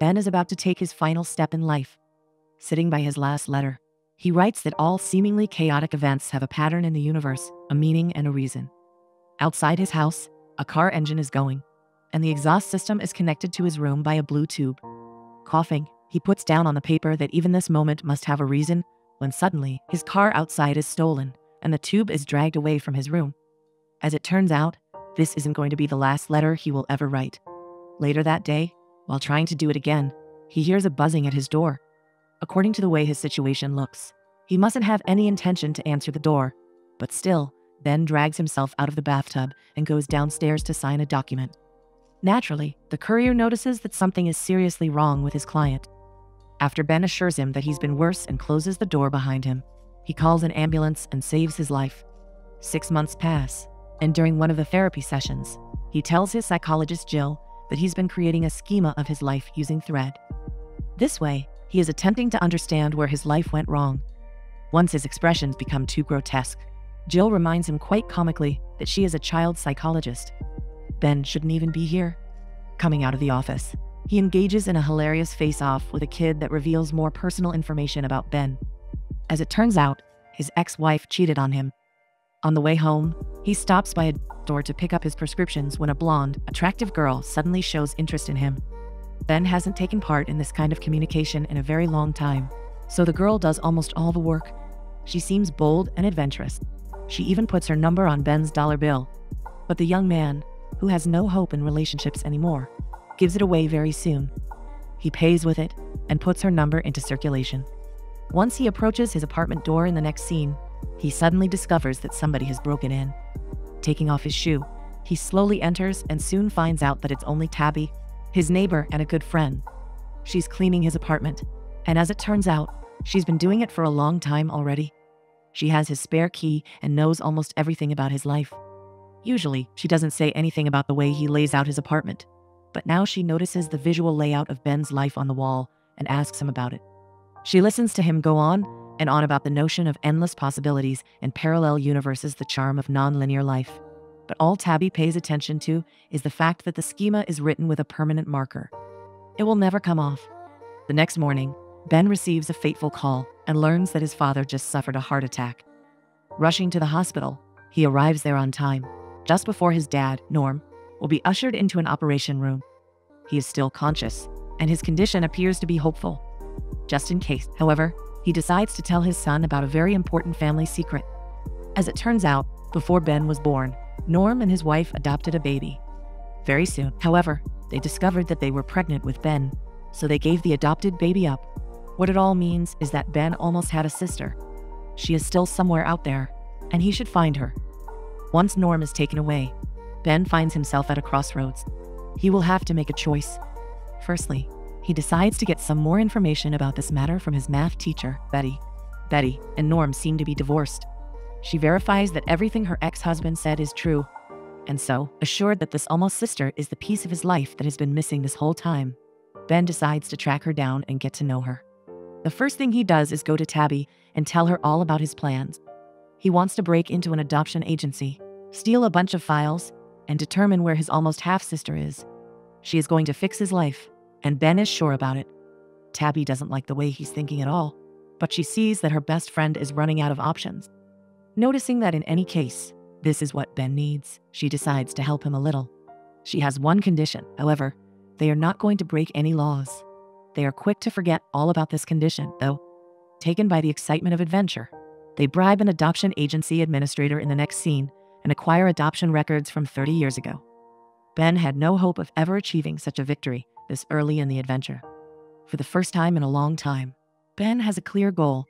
Ben is about to take his final step in life. Sitting by his last letter, he writes that all seemingly chaotic events have a pattern in the universe, a meaning and a reason. Outside his house, a car engine is going, and the exhaust system is connected to his room by a blue tube. Coughing, he puts down on the paper that even this moment must have a reason, when suddenly his car outside is stolen and the tube is dragged away from his room. As it turns out, this isn't going to be the last letter he will ever write. Later that day, while trying to do it again, he hears a buzzing at his door. According to the way his situation looks, he mustn't have any intention to answer the door, but still, Ben drags himself out of the bathtub and goes downstairs to sign a document. Naturally, the courier notices that something is seriously wrong with his client. After Ben assures him that he's been worse and closes the door behind him, he calls an ambulance and saves his life. 6 months pass, and during one of the therapy sessions, he tells his psychologist Jill that he's been creating a schema of his life using Thread. This way, he is attempting to understand where his life went wrong. Once his expressions become too grotesque, Jill reminds him quite comically that she is a child psychologist. Ben shouldn't even be here. Coming out of the office, he engages in a hilarious face-off with a kid that reveals more personal information about Ben. As it turns out, his ex-wife cheated on him. On the way home, he stops by a store to pick up his prescriptions when a blonde, attractive girl suddenly shows interest in him. Ben hasn't taken part in this kind of communication in a very long time, so the girl does almost all the work. She seems bold and adventurous. She even puts her number on Ben's dollar bill. But the young man, who has no hope in relationships anymore, gives it away very soon. He pays with it and puts her number into circulation. Once he approaches his apartment door in the next scene, he suddenly discovers that somebody has broken in. Taking off his shoe, he slowly enters and soon finds out that it's only Tabby, his neighbor and a good friend. She's cleaning his apartment, and as it turns out, she's been doing it for a long time already. She has his spare key and knows almost everything about his life. Usually, she doesn't say anything about the way he lays out his apartment, but now she notices the visual layout of Ben's life on the wall and asks him about it. She listens to him go on and on about the notion of endless possibilities and parallel universes, the charm of non-linear life. But all Tabby pays attention to is the fact that the schema is written with a permanent marker. It will never come off. The next morning, Ben receives a fateful call and learns that his father just suffered a heart attack. Rushing to the hospital, he arrives there on time, just before his dad, Norm, will be ushered into an operation room. He is still conscious, and his condition appears to be hopeful. Just in case, however, he decides to tell his son about a very important family secret. As it turns out, before Ben was born, Norm and his wife adopted a baby. Very soon, however, they discovered that they were pregnant with Ben, so they gave the adopted baby up. What it all means is that Ben almost had a sister. She is still somewhere out there, and he should find her. Once Norm is taken away, Ben finds himself at a crossroads. He will have to make a choice. Firstly, he decides to get some more information about this matter from his math teacher, Betty. Betty and Norm seem to be divorced. She verifies that everything her ex-husband said is true, and so, assured that this almost sister is the piece of his life that has been missing this whole time, Ben decides to track her down and get to know her. The first thing he does is go to Tabby and tell her all about his plans. He wants to break into an adoption agency, steal a bunch of files, and determine where his almost half-sister is. She is going to fix his life, and Ben is sure about it. Tabby doesn't like the way he's thinking at all, but she sees that her best friend is running out of options. Noticing that in any case, this is what Ben needs, she decides to help him a little. She has one condition, however. They are not going to break any laws. They are quick to forget all about this condition, though. Taken by the excitement of adventure, they bribe an adoption agency administrator in the next scene and acquire adoption records from 30 years ago. Ben had no hope of ever achieving such a victory this early in the adventure. For the first time in a long time, Ben has a clear goal.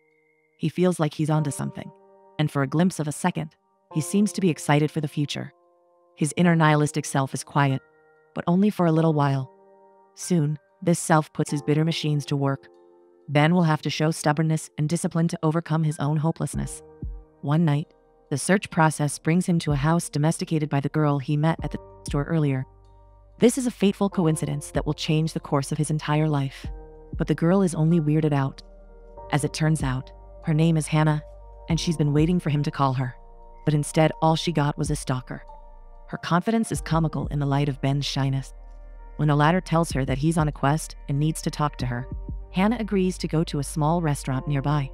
He feels like he's onto something, and for a glimpse of a second, he seems to be excited for the future. His inner nihilistic self is quiet, but only for a little while. Soon, this self puts his bitter machines to work. Ben will have to show stubbornness and discipline to overcome his own hopelessness. One night, the search process brings him to a house domesticated by the girl he met at the store earlier. This is a fateful coincidence that will change the course of his entire life. But the girl is only weirded out. As it turns out, her name is Hannah, and she's been waiting for him to call her. But instead, all she got was a stalker. Her confidence is comical in the light of Ben's shyness. When the latter tells her that he's on a quest and needs to talk to her, Hannah agrees to go to a small restaurant nearby.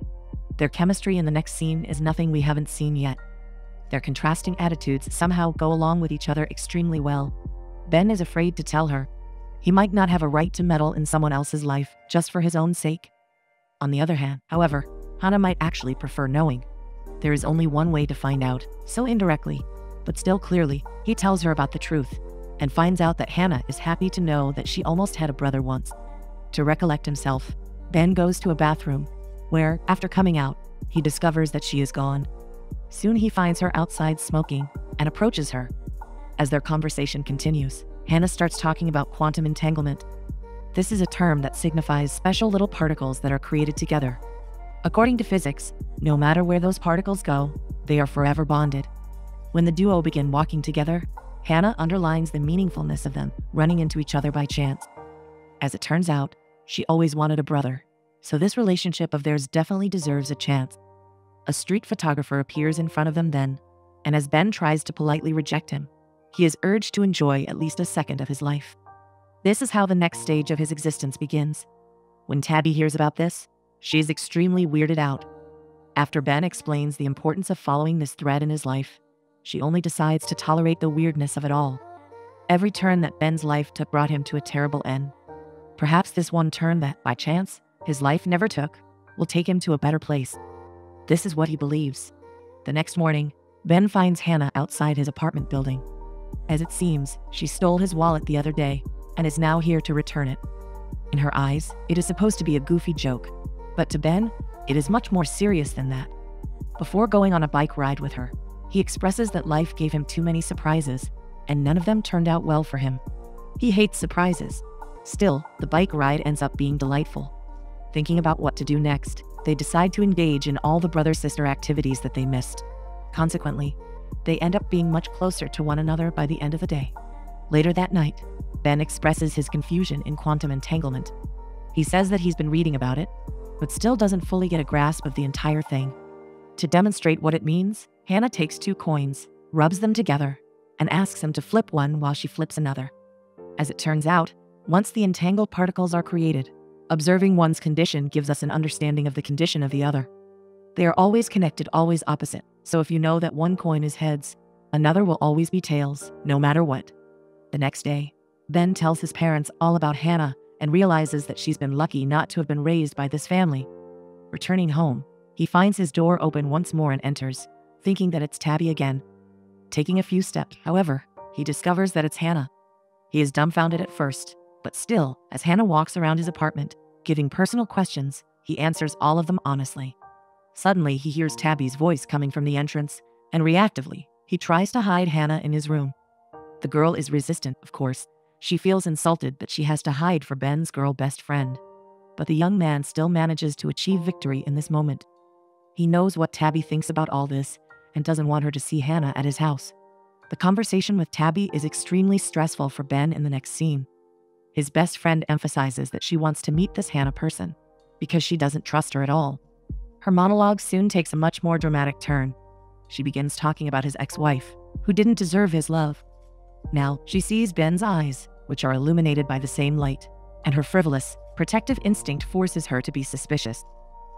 Their chemistry in the next scene is nothing we haven't seen yet. Their contrasting attitudes somehow go along with each other extremely well. Ben is afraid to tell her. He might not have a right to meddle in someone else's life just for his own sake. On the other hand, however, Hannah might actually prefer knowing. There is only one way to find out, so indirectly, but still clearly, he tells her about the truth and finds out that Hannah is happy to know that she almost had a brother once. To recollect himself, Ben goes to a bathroom where, after coming out, he discovers that she is gone. Soon he finds her outside smoking and approaches her. As their conversation continues, Hannah starts talking about quantum entanglement. This is a term that signifies special little particles that are created together. According to physics, no matter where those particles go, they are forever bonded. When the duo begin walking together, Hannah underlines the meaningfulness of them running into each other by chance. As it turns out, she always wanted a brother, so this relationship of theirs definitely deserves a chance. A street photographer appears in front of them then, and as Ben tries to politely reject him, he is urged to enjoy at least a second of his life. This is how the next stage of his existence begins. When Tabby hears about this, she is extremely weirded out. After Ben explains the importance of following this thread in his life, she only decides to tolerate the weirdness of it all. Every turn that Ben's life took brought him to a terrible end. Perhaps this one turn that, by chance, his life never took, will take him to a better place. This is what he believes. The next morning, Ben finds Hannah outside his apartment building. As it seems, she stole his wallet the other day and is now here to return it. In her eyes, it is supposed to be a goofy joke, but to Ben, it is much more serious than that. Before going on a bike ride with her, he expresses that life gave him too many surprises, and none of them turned out well for him. He hates surprises. Still, the bike ride ends up being delightful. Thinking about what to do next, they decide to engage in all the brother-sister activities that they missed. Consequently, they end up being much closer to one another by the end of the day. Later that night, Ben expresses his confusion in quantum entanglement. He says that he's been reading about it, but still doesn't fully get a grasp of the entire thing. To demonstrate what it means, Hannah takes 2 coins, rubs them together, and asks him to flip one while she flips another. As it turns out, once the entangled particles are created, observing one's condition gives us an understanding of the condition of the other. They are always connected, always opposite, so if you know that one coin is heads, another will always be tails, no matter what. The next day, Ben tells his parents all about Hannah and realizes that she's been lucky not to have been raised by this family. Returning home, he finds his door open once more and enters, thinking that it's Tabby again. Taking a few steps, however, he discovers that it's Hannah. He is dumbfounded at first, but still, as Hannah walks around his apartment, giving personal questions, he answers all of them honestly. Suddenly, he hears Tabby's voice coming from the entrance, and reactively, he tries to hide Hannah in his room. The girl is resistant, of course. She feels insulted that she has to hide for Ben's girl best friend. But the young man still manages to achieve victory in this moment. He knows what Tabby thinks about all this, and doesn't want her to see Hannah at his house. The conversation with Tabby is extremely stressful for Ben in the next scene. His best friend emphasizes that she wants to meet this Hannah person, because she doesn't trust her at all. Her monologue soon takes a much more dramatic turn. She begins talking about his ex-wife, who didn't deserve his love. Now, she sees Ben's eyes, which are illuminated by the same light, and her frivolous, protective instinct forces her to be suspicious.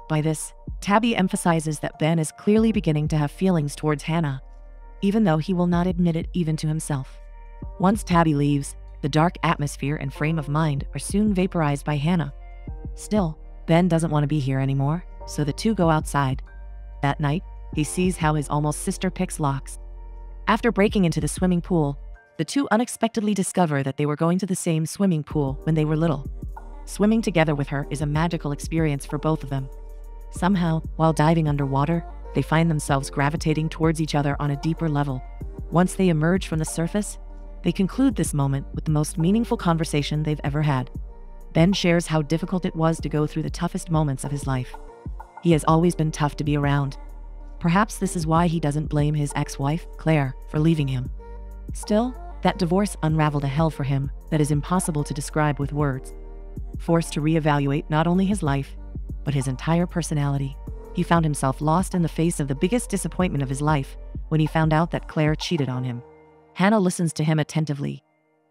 By this, Tabby emphasizes that Ben is clearly beginning to have feelings towards Hannah, even though he will not admit it even to himself. Once Tabby leaves, the dark atmosphere and frame of mind are soon vaporized by Hannah. Still, Ben doesn't want to be here anymore, so the two go outside. That night, he sees how his almost sister picks locks. After breaking into the swimming pool, the two unexpectedly discover that they were going to the same swimming pool when they were little. Swimming together with her is a magical experience for both of them. Somehow, while diving underwater, they find themselves gravitating towards each other on a deeper level. Once they emerge from the surface, they conclude this moment with the most meaningful conversation they've ever had. Ben shares how difficult it was to go through the toughest moments of his life. He has always been tough to be around. Perhaps this is why he doesn't blame his ex-wife, Claire, for leaving him. Still, that divorce unraveled a hell for him that is impossible to describe with words. Forced to reevaluate not only his life, but his entire personality, he found himself lost in the face of the biggest disappointment of his life when he found out that Claire cheated on him. Hannah listens to him attentively.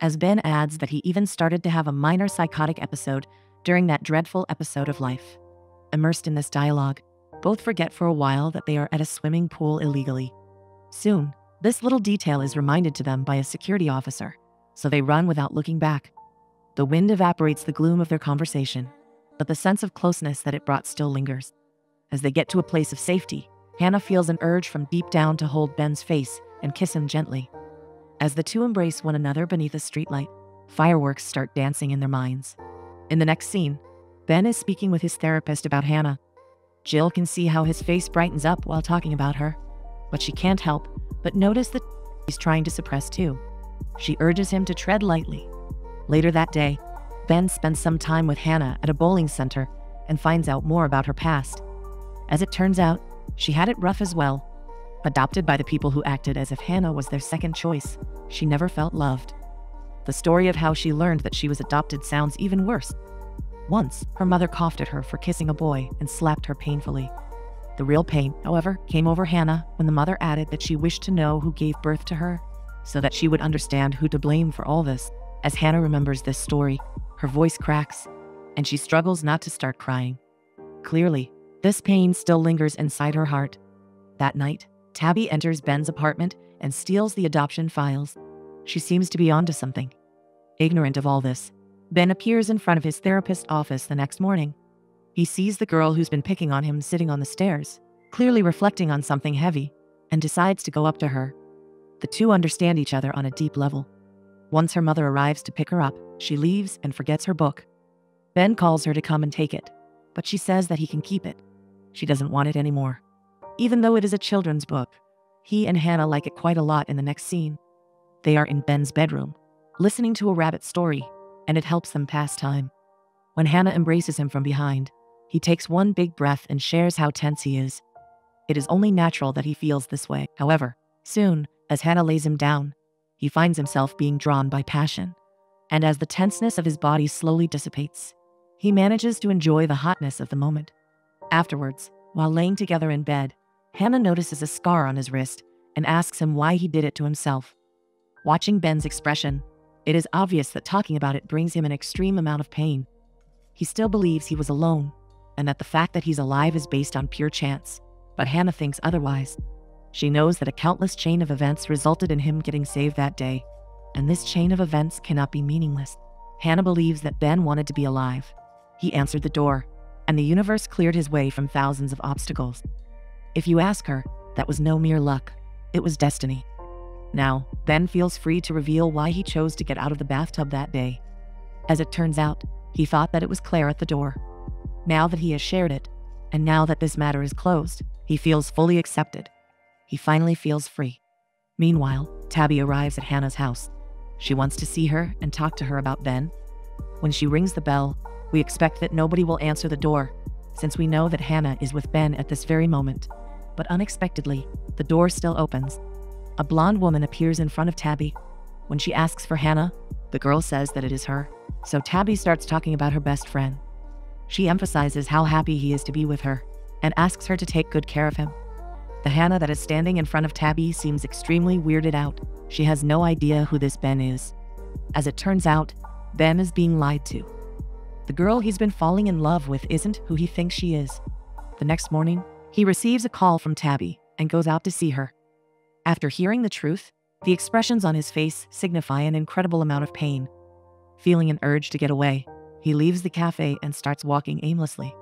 as Ben adds that he even started to have a minor psychotic episode during that dreadful episode of life. Immersed in this dialogue, both forget for a while that they are at a swimming pool illegally. Soon, this little detail is reminded to them by a security officer, so they run without looking back. The wind evaporates the gloom of their conversation, but the sense of closeness that it brought still lingers. As they get to a place of safety, Hannah feels an urge from deep down to hold Ben's face and kiss him gently. As the two embrace one another beneath a streetlight, fireworks start dancing in their minds. In the next scene, Ben is speaking with his therapist about Hannah. Jill can see how his face brightens up while talking about her, but she can't help but notice that he's trying to suppress too. She urges him to tread lightly. Later that day, Ben spends some time with Hannah at a bowling center and finds out more about her past. As it turns out, she had it rough as well. Adopted by the people who acted as if Hannah was their second choice, she never felt loved. The story of how she learned that she was adopted sounds even worse. Once, her mother coughed at her for kissing a boy and slapped her painfully. The real pain, however, came over Hannah when the mother added that she wished to know who gave birth to her, so that she would understand who to blame for all this. As Hannah remembers this story, her voice cracks, and she struggles not to start crying. Clearly, this pain still lingers inside her heart. That night, Tabby enters Ben's apartment and steals the adoption files. She seems to be onto something. Ignorant of all this, Ben appears in front of his therapist's office the next morning. He sees the girl who's been picking on him sitting on the stairs, clearly reflecting on something heavy, and decides to go up to her. The two understand each other on a deep level. Once her mother arrives to pick her up, she leaves and forgets her book. Ben calls her to come and take it, but she says that he can keep it. She doesn't want it anymore. Even though it is a children's book, he and Hannah like it quite a lot. In the next scene, they are in Ben's bedroom, listening to a rabbit story, and it helps them pass time. When Hannah embraces him from behind, he takes one big breath and shares how tense he is. It is only natural that he feels this way. However, soon, as Hannah lays him down, he finds himself being drawn by passion. And as the tenseness of his body slowly dissipates, he manages to enjoy the hotness of the moment. Afterwards, while laying together in bed, Hannah notices a scar on his wrist and asks him why he did it to himself. Watching Ben's expression, it is obvious that talking about it brings him an extreme amount of pain. He still believes he was alone, and that the fact that he's alive is based on pure chance, but Hannah thinks otherwise. She knows that a countless chain of events resulted in him getting saved that day, and this chain of events cannot be meaningless. Hannah believes that Ben wanted to be alive. He answered the door, and the universe cleared his way from thousands of obstacles. If you ask her, that was no mere luck. It was destiny. Now, Ben feels free to reveal why he chose to get out of the bathtub that day. As it turns out, he thought that it was Claire at the door. Now that he has shared it, and now that this matter is closed, he feels fully accepted. He finally feels free. Meanwhile, Tabby arrives at Hannah's house. She wants to see her and talk to her about Ben. When she rings the bell, we expect that nobody will answer the door, since we know that Hannah is with Ben at this very moment. But unexpectedly, the door still opens. A blonde woman appears in front of Tabby. When she asks for Hannah, the girl says that it is her, so Tabby starts talking about her best friend. She emphasizes how happy he is to be with her, and asks her to take good care of him. The Hannah that is standing in front of Tabby seems extremely weirded out. She has no idea who this Ben is. As it turns out, Ben is being lied to. The girl he's been falling in love with isn't who he thinks she is. The next morning, he receives a call from Tabby and goes out to see her. After hearing the truth, the expressions on his face signify an incredible amount of pain. Feeling an urge to get away, he leaves the cafe and starts walking aimlessly.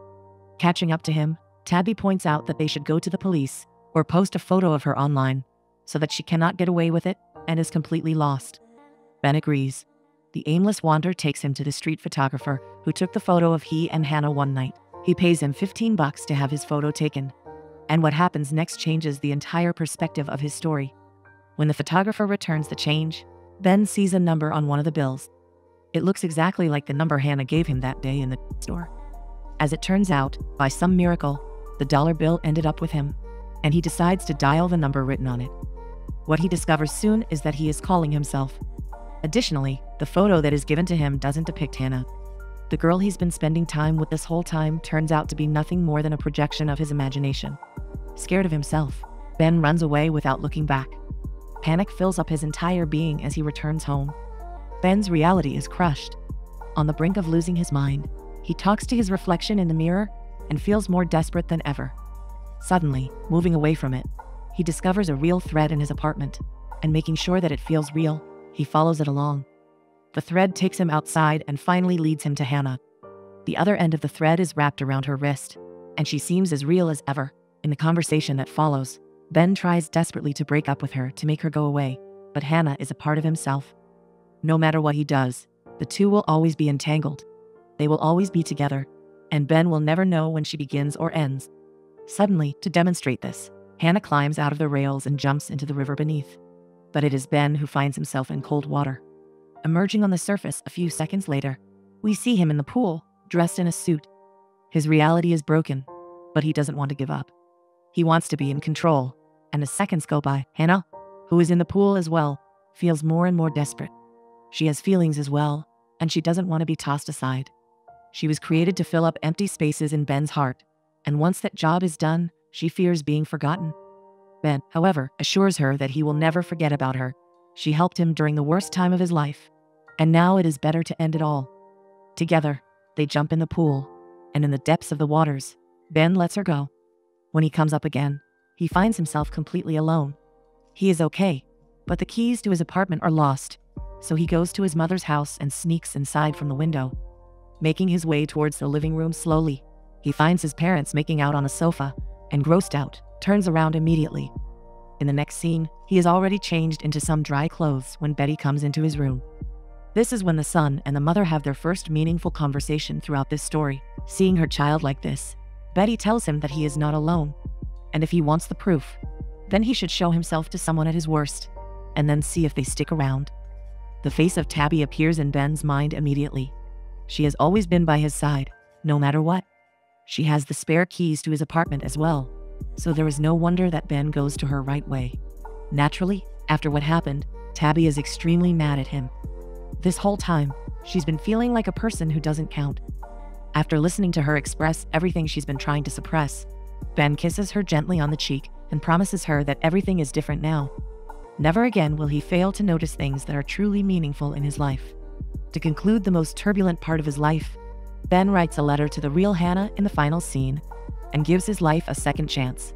Catching up to him, Tabby points out that they should go to the police or post a photo of her online so that she cannot get away with it and is completely lost. Ben agrees. The aimless wanderer takes him to the street photographer who took the photo of he and Hannah one night. He pays him $15 to have his photo taken. And what happens next changes the entire perspective of his story. When the photographer returns the change, Ben sees a number on one of the bills. It looks exactly like the number Hannah gave him that day in the store. As it turns out, by some miracle, the dollar bill ended up with him, and he decides to dial the number written on it. What he discovers soon is that he is calling himself. Additionally, the photo that is given to him doesn't depict Hannah. The girl he's been spending time with this whole time turns out to be nothing more than a projection of his imagination. Scared of himself, Ben runs away without looking back. Panic fills up his entire being as he returns home. Ben's reality is crushed. On the brink of losing his mind, he talks to his reflection in the mirror and feels more desperate than ever. Suddenly, moving away from it, he discovers a real thread in his apartment, and making sure that it feels real, he follows it along. The thread takes him outside and finally leads him to Hannah. The other end of the thread is wrapped around her wrist, and she seems as real as ever. In the conversation that follows, Ben tries desperately to break up with her to make her go away, but Hannah is a part of himself. No matter what he does, the two will always be entangled. They will always be together, and Ben will never know when she begins or ends. Suddenly, to demonstrate this, Hannah climbs out of the rails and jumps into the river beneath. But it is Ben who finds himself in cold water. Emerging on the surface a few seconds later, we see him in the pool, dressed in a suit. His reality is broken, but he doesn't want to give up. He wants to be in control, and as seconds go by, Hannah, who is in the pool as well, feels more and more desperate. She has feelings as well, and she doesn't want to be tossed aside. She was created to fill up empty spaces in Ben's heart, and once that job is done, she fears being forgotten. Ben, however, assures her that he will never forget about her. She helped him during the worst time of his life, and now it is better to end it all. Together, they jump in the pool, and in the depths of the waters, Ben lets her go. When he comes up again, he finds himself completely alone. He is okay, but the keys to his apartment are lost, so he goes to his mother's house and sneaks inside from the window. Making his way towards the living room slowly, he finds his parents making out on a sofa, and grossed out, turns around immediately. In the next scene, he is already changed into some dry clothes when Betty comes into his room. This is when the son and the mother have their first meaningful conversation throughout this story. Seeing her child like this, Betty tells him that he is not alone, and if he wants the proof, then he should show himself to someone at his worst, and then see if they stick around. The face of Tabby appears in Ben's mind immediately. She has always been by his side, no matter what. She has the spare keys to his apartment as well, so there is no wonder that Ben goes to her right away. Naturally, after what happened, Tabby is extremely mad at him. This whole time, she's been feeling like a person who doesn't count. After listening to her express everything she's been trying to suppress, Ben kisses her gently on the cheek and promises her that everything is different now. Never again will he fail to notice things that are truly meaningful in his life. To conclude the most turbulent part of his life, Ben writes a letter to the real Hannah in the final scene and gives his life a second chance.